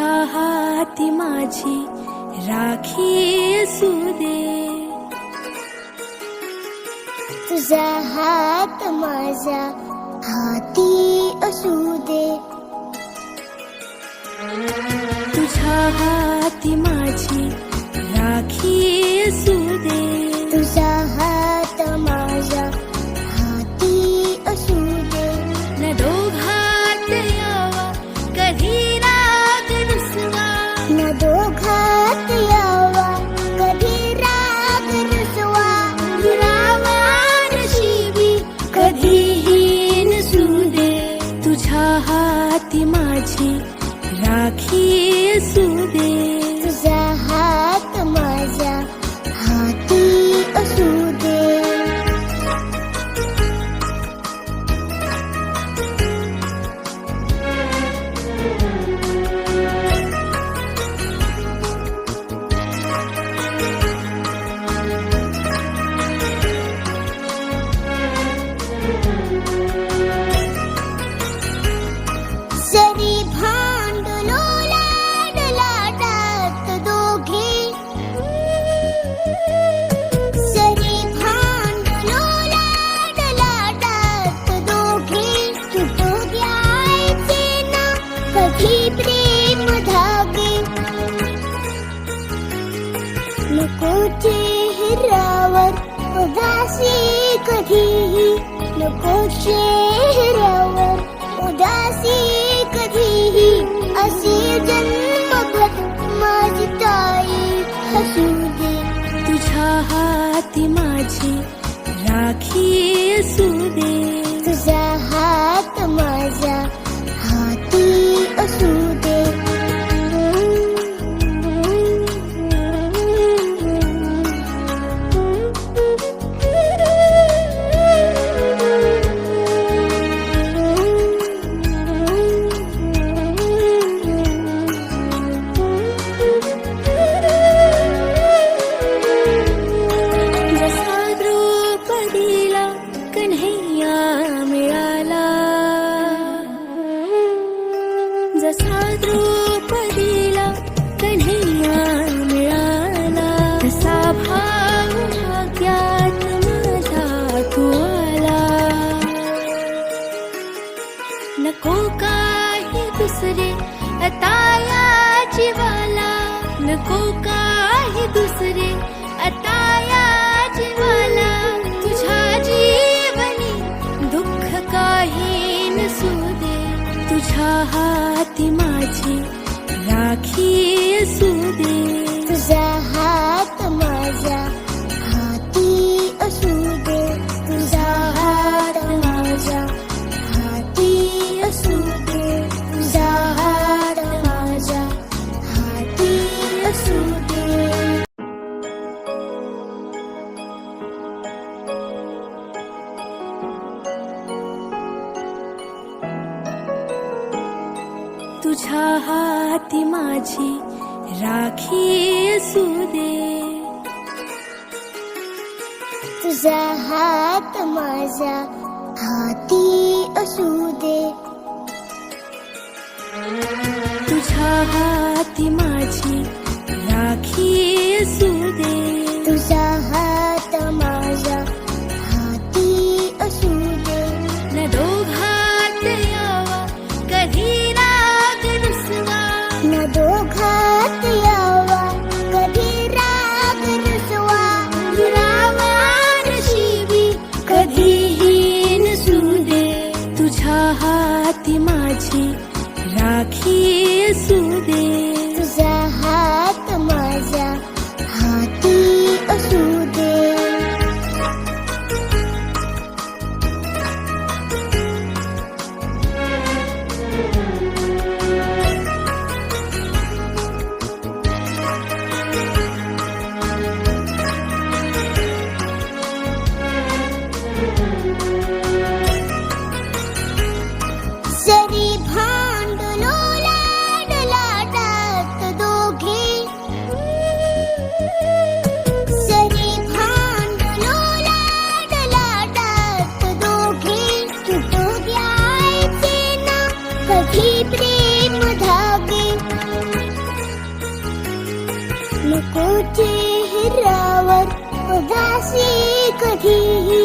तुझ्या हाती माझी राखी असू दे, तुझा हात माझ्या हाती असू दे, तुझ्या हाती माझी राखी असू दे, तुझा हात माझ्या हाती असू दे. न दोघात यावा कधी राग रुसवा, न दोघात यावा कधी राग रुसवा, दुरावा नशिबी कधीही नसू दे, तुझ्या हाती माझी राखी असू दे, तुझा हात माझ्या हाती असू दे. जरी भांडलो लाडात दोघे, जरी भांडलो लाडात दोघे, तुटू द्यायचे ना कधी प्रेम धागे. नको चेहऱ्यावर उदासी कधीही, नको चेहऱ्यावर उदासी कधीही, अशी जन्मभर माझी ताई हसू दे, तुझ्या हाती माझी राखी असू दे, तुझा हात माझ्या हाती असू दे. जसा द्रौपदीला कन्हैया मिळाला, जसा द्रौपदीला कन्हैया मिळाला, तसा भाव भाग्यात माझा तू आला. नको काही दुसरे आता या जीवाला, नको काही दुसरे आता या जीवाला, तुझ्या जीवनी दुःख काही नसू दे, तुझ्या हाती माझी राखी असू दे, तुझा हात माझ्या हाती असू दे, तुझा हात माझ्या हाती असू दे, तुझा हात माझ्या हाती असू दे. तुझ्या हाती माझी राखी असू दे, तुझा हात माझ्या हाती असू दे, तुझ्या हाती माझी राखी असू दे, तुझा हात माझ्या हाती असू दे. न दोघात यावा कधी राग रुसवा, न दोघात यावा कधी राग रुसवा, दुरावा नशिबी कधीही नसू दे, तुझ्या हाती माझी राखी असू दे, तुझा हात माझ्या हाती असू दे. जरी भांडलो लाडात नको चेहऱ्यावर उदासी कधीही